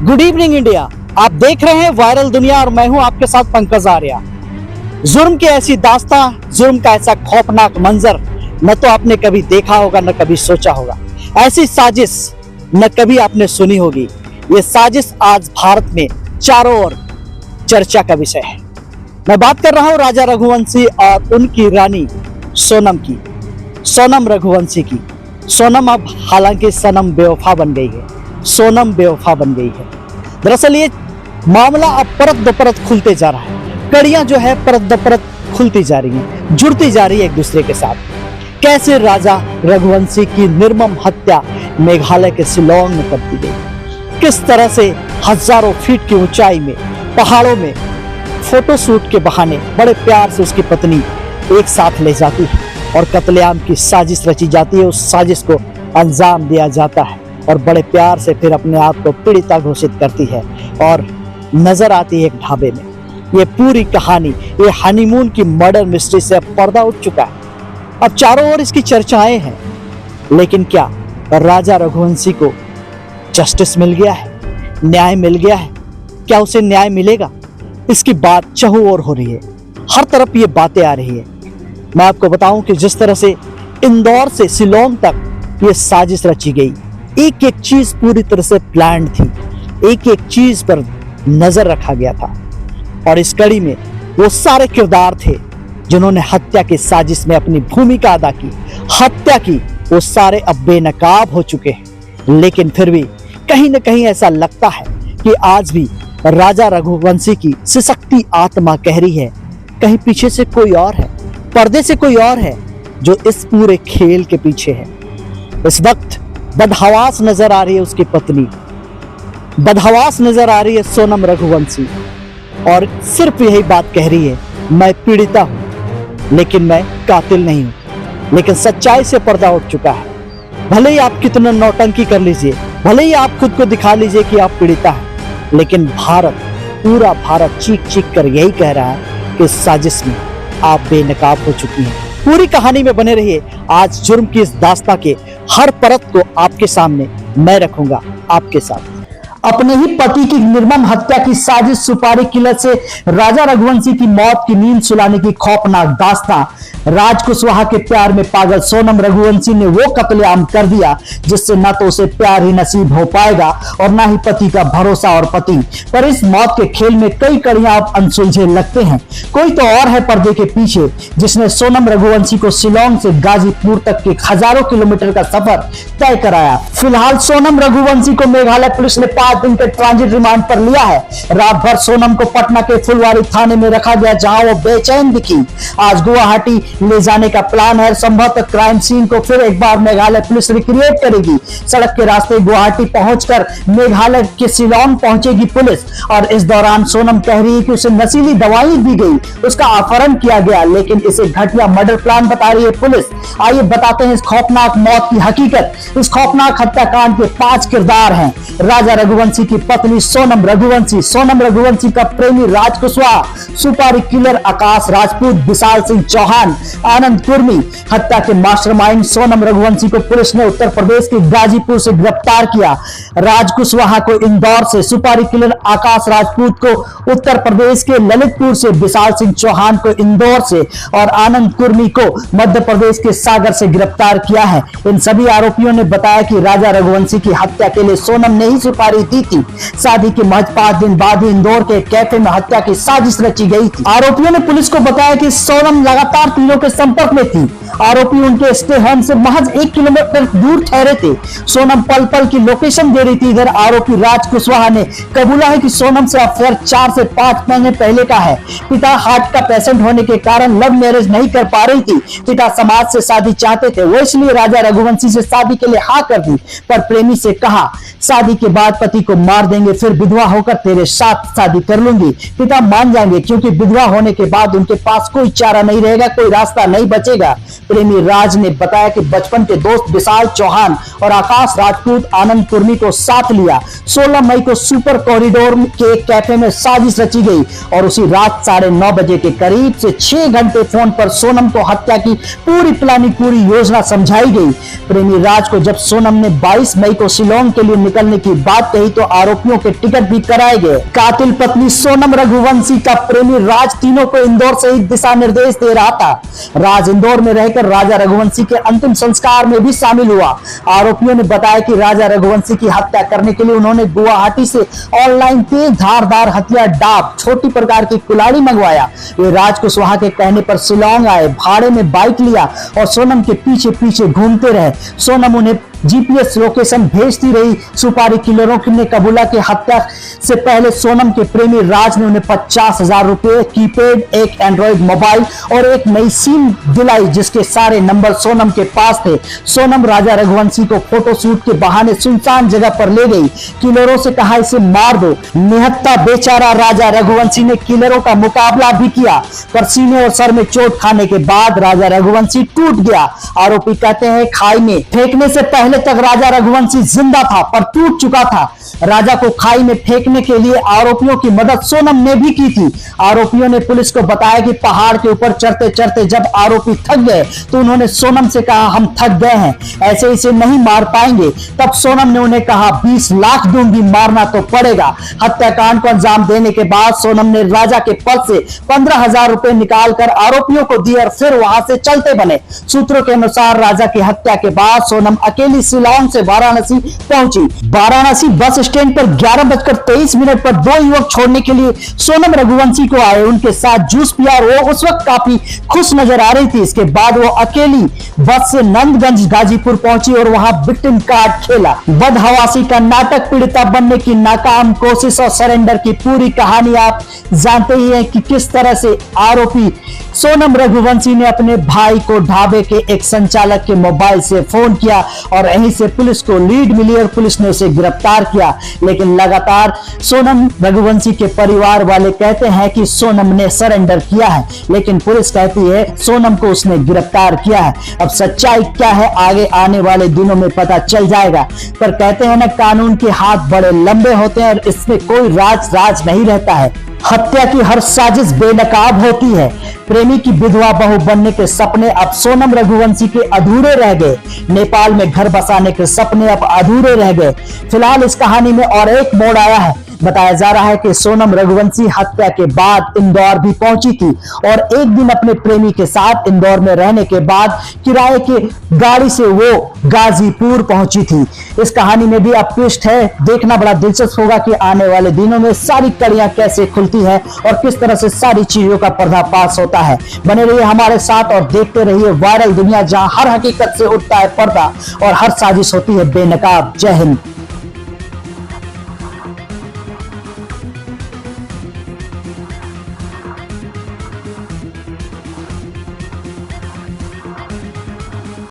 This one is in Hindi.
Good evening India. आप देख रहे हैं वायरल दुनिया और मैं हूं आपके साथ पंकज आर्या। जुर्म की ऐसी दास्तां, जुर्म का ऐसा खौफनाक मंजर न तो आपने कभी देखा होगा न कभी सोचा होगा। ऐसी साजिश न कभी आपने सुनी होगी। ये साजिश आज भारत में चारों ओर चर्चा का विषय है। मैं बात कर रहा हूं राजा रघुवंशी और उनकी रानी सोनम की, सोनम रघुवंशी की। सोनम अब हालांकि सनम बेवफा बन गई है, सोनम बेवफा बन गई है। दरअसल ये मामला अब परत दो परत खुलते जा रहा है। कड़ियां जो है परत दो परत खुलती जा रही हैं, जुड़ती जा रही है एक दूसरे के साथ। कैसे राजा रघुवंशी की निर्मम हत्या मेघालय के शिलांग में कर दी गई, किस तरह से हजारों फीट की ऊंचाई में पहाड़ों में फोटोशूट के बहाने बड़े प्यार से उसकी पत्नी एक साथ ले जाती है और कत्लेआम की साजिश रची जाती है। उस साजिश को अंजाम दिया जाता है और बड़े प्यार से फिर अपने आप को पीड़िता घोषित करती है और नजर आती है एक ढाबे में। ये पूरी कहानी, ये हनीमून की मर्डर मिस्ट्री से अब पर्दा उठ चुका है। अब चारों ओर इसकी चर्चाएं हैं, लेकिन क्या राजा रघुवंशी को जस्टिस मिल गया है, न्याय मिल गया है? क्या उसे न्याय मिलेगा? इसकी बात चहुओर हो रही है, हर तरफ ये बातें आ रही है। मैं आपको बताऊं कि जिस तरह से इंदौर से शिलांग तक ये साजिश रची गई, एक एक चीज पूरी तरह से प्लान्ड थी, एक एक चीज पर नजर रखा गया था। और इस कड़ी में वो सारे किरदार थे जिन्होंने हत्या की साजिश में अपनी भूमिका अदा की, हत्या की। वो सारे अब बेनकाब हो चुके हैं, लेकिन फिर भी कहीं ना कहीं ऐसा लगता है कि आज भी राजा रघुवंशी की सिसकती आत्मा कह रही है, कहीं पीछे से कोई और है, पर्दे से कोई और है जो इस पूरे खेल के पीछे है। इस वक्त बदहवास नजर आ रही है उसकी पत्नी, बदहवास नजर आ रही है सोनम रघुवंशी, और सिर्फ यही बात कह रही है, मैं पीड़िता हूं लेकिन मैं कातिल नहीं हूं। लेकिन सच्चाई से पर्दा उठ चुका है। भले ही आप कितना नौटंकी कर लीजिए, भले ही आप खुद को दिखा लीजिए कि आप पीड़िता हैं, लेकिन भारत, पूरा भारत चीख चीख कर यही कह रहा है कि इस साजिश में आप बेनकाब हो चुकी हैं। पूरी कहानी में बने रहिए। आज जुर्म की इस दास्तां के हर परत को आपके सामने मैं रखूंगा आपके साथ। अपने ही पति की निर्मम हत्या की साजिश, सुपारी किलर से राजा रघुवंशी की मौत की नींद सुलाने की खौफनाक दास्तां, राज कुशवाहा के प्यार में पागल सोनम रघुवंशी ने वो कत्लेआम कर दिया जिससे न तो उसे प्यार ही नसीब हो पाएगा और न ही पति का भरोसा और पति। पर इस मौत के खेल में कई कड़ियां अब अनसुलझे लगते हैं। कोई तो और है पर्दे के पीछे जिसने सोनम रघुवंशी को शिलांग से गाजीपुर तक के हजारों किलोमीटर का सफर तय कराया। फिलहाल सोनम रघुवंशी को मेघालय पुलिस ने 5 दिन के ट्रांजिट रिमांड पर लिया है। रात भर सोनम को पटना के फुलवारी थाने में रखा गया, जहां वो बेचैन दिखी। आज गुवाहाटी ले जाने का प्लान है। संभवतः क्राइम सीन को फिर एक बार मेघालय पुलिस रिक्रिएट करेगी। सड़क के रास्ते गुवाहाटी पहुंचकर मेघालय के शिलांग पहुंचेगी पुलिस, और इस दौरान सोनम कह रही है कि उसे नशीली दवाई दी गई, उसका अपहरण किया गया, लेकिन इसे घटिया मर्डर प्लान बता रही है पुलिस। आइए बताते हैं इस खौफनाक मौत की हकीकत। इस खौफनाक हत्याकांड के 5 किरदार हैं। राजा रघुवंशी की पत्नी सोनम रघुवंशी, सोनम रघुवंशी का प्रेमी राज कुशवाहा, सुपारी किलर आकाश राजपूत, विशाल सिंह चौहान, आनंद कुर्मी। हत्या के मास्टरमाइंड सोनम रघुवंशी को पुलिस ने उत्तर प्रदेश के गाजीपुर से गिरफ्तार किया। राज कुशवाहा को इंदौर से, सुपारी किलर आकाश राजपूत को उत्तर प्रदेश के ललितपुर से, विशाल सिंह चौहान को इंदौर से और आनंद कुर्मी को मध्य प्रदेश के सागर से गिरफ्तार किया है। इन सभी आरोपियों ने बताया कि राजा रघुवंशी की हत्या के लिए सोनम ने ही सुपारी दी थी। शादी के महज 5 दिन बाद ही इंदौर के कैफे में हत्या की साजिश रची गई थी। आरोपियों ने पुलिस को बताया कि सोनम लगातार तीनों के संपर्क में थी। आरोपी उनके स्टे होम से महज 1 किलोमीटर दूर ठहरे थे। सोनम पल पल की लोकेशन दे रही थी। इधर आरोपी राज कुशवाहा ने कबूला है कि सोनम से अफेयर 4 से 5 महीने पहले का है। पिता हार्ट का पेशेंट होने के कारण लव मैरिज नहीं कर पा रही थी। पिता समाज से शादी चाहते थे, वो इसलिए राजा रघुवंशी से शादी के लिए हाँ कर दी, पर प्रेमी से कहा शादी के बाद पति को मार देंगे, फिर विधवा होकर तेरे साथ शादी कर लूंगी। पिता मान जाएंगे क्योंकि विधवा होने के बाद उनके पास कोई चारा नहीं रहेगा, कोई रास्ता नहीं बचेगा। प्रेमी राज ने बताया कि बचपन के दोस्त विशाल चौहान और आकाश राजपूत आनंद कुर्मी को साथ लिया। 16 मई को सुपर कॉरिडोर के एक कैफे में साजिश रची गई और उसी रात 9:30 बजे के करीब से 6 घंटे फोन पर सोनम को हत्या की पूरी प्लानिंग, पूरी योजना समझाई गई। प्रेमी राज को जब सोनम ने 22 मई को शिलोंग के लिए निकलने की बात कही तो आरोपियों के टिकट भी कराए गए। कातिल पत्नी सोनम रघुवंशी का प्रेमी राज तीनों को इंदौर से ही दिशा निर्देश दे रहा था। राज इंदौर में रहकर राजा रघुवंशी के अंतिम संस्कार में भी शामिल हुआ। आरोपियों ने बताया कि राजा रघुवंशी की हत्या करने के लिए उन्होंने गुवाहाटी से ऑनलाइन तेज धारदार हथियार डाब छोटी प्रकार की कुल्हाड़ी मंगवाया। वे राज कुशवाहा के कहने पर शिलोंग आए, भाड़े में बाइक लिया और सोनम के पीछे पीछे घूमते रहे। सोनम उन्हें जीपीएस लोकेशन भेजती रही। सुपारी किलरों ने कबूला कि हत्या से पहले सोनम के प्रेमी राज ने उन्हें 50,000 रुपए, कीपैड, एक एंड्रॉइड मोबाइल और एक नई सिम दिलाई जिसके सारे नंबर सोनम के पास थे। सोनम राजा रघुवंशी को फोटोशूट के बहाने सुनसान जगह पर ले गई। किलरों से कहा इसे मार दो। निहत्था बेचारा राजा रघुवंशी ने किलरों का मुकाबला भी किया पर सीने और सर में चोट खाने के बाद राजा रघुवंशी टूट गया। आरोपी कहते हैं खाई में फेंकने से पहले तक राजा रघुवंशी जिंदा था पर टूट चुका था। राजा को खाई में फेंकने के लिए आरोपियों की मदद सोनम ने भी की थी। आरोपियों ने पुलिस को बताया कि पहाड़ के ऊपर चढ़ते चढ़ते जब आरोपी थक गए तो उन्होंने सोनम से कहा हम थक गए हैं, ऐसे इसे नहीं मार पाएंगे। तब सोनम ने उन्हें कहा 20 लाख दूंगी, मारना तो पड़ेगा। हत्याकांड को अंजाम देने के बाद सोनम ने राजा के पर्स से 15,000 रुपए निकालकर आरोपियों को दिए और फिर वहां से चलते बने। सूत्रों के अनुसार राजा की हत्या के बाद सोनम अकेली शिलोंग से वाराणसी पहुंची। वाराणसी बस स्टैंड पर 11:23 पर 2 युवक छोड़ने के लिए सोनम रघुवंशी को आए। उनके साथ जूस पिया और वो उस वक्त काफी खुश नजर आ रही थी। इसके बाद वो अकेली बस से नंदगंज गाजीपुर पहुंची और वहां विक्टिम कार्ड खेला। बदहवासी का नाटक, पीड़िता बनने की नाकाम कोशिश और सरेंडर की पूरी कहानी आप जानते ही हैं कि किस तरह से आरोपी सोनम रघुवंशी ने अपने भाई को ढाबे के एक संचालक के मोबाइल से फोन किया और यहीं से पुलिस को लीड मिली और पुलिस ने उसे गिरफ्तार किया। लेकिन लगातार सोनम रघुवंशी के परिवार वाले कहते हैं कि सोनम ने सरेंडर किया है, लेकिन पुलिस कहती है सोनम को उसने गिरफ्तार किया है। अब सच्चाई क्या है आगे आने वाले दिनों में पता चल जाएगा। पर कहते हैं ना, कानून के हाथ बड़े लंबे होते हैं और इसमें कोई राज नहीं रहता है। हत्या की हर साजिश बेनकाब होती है। प्रेमी की विधवा बहू बनने के सपने अब सोनम रघुवंशी के अधूरे रह गए। नेपाल में घर बसाने के सपने अब अधूरे रह गए। फिलहाल इस कहानी में और एक मोड़ आया है। बताया जा रहा है कि सोनम रघुवंशी हत्या के बाद इंदौर भी पहुंची थी और एक दिन अपने प्रेमी के साथ इंदौर में रहने के बाद किराए की गाड़ी से वो गाजीपुर पहुंची थी। इस कहानी में भी अब ट्विस्ट है। देखना बड़ा दिलचस्प होगा कि आने वाले दिनों में सारी कड़ियां कैसे खुलती है और किस तरह से सारी चीजों का पर्दाफाश होता है। बने रहिए हमारे साथ और देखते रहिए वायरल दुनिया, जहां हर हकीकत से उठता है पर्दा और हर साजिश होती है बेनकाब। जय हिंद।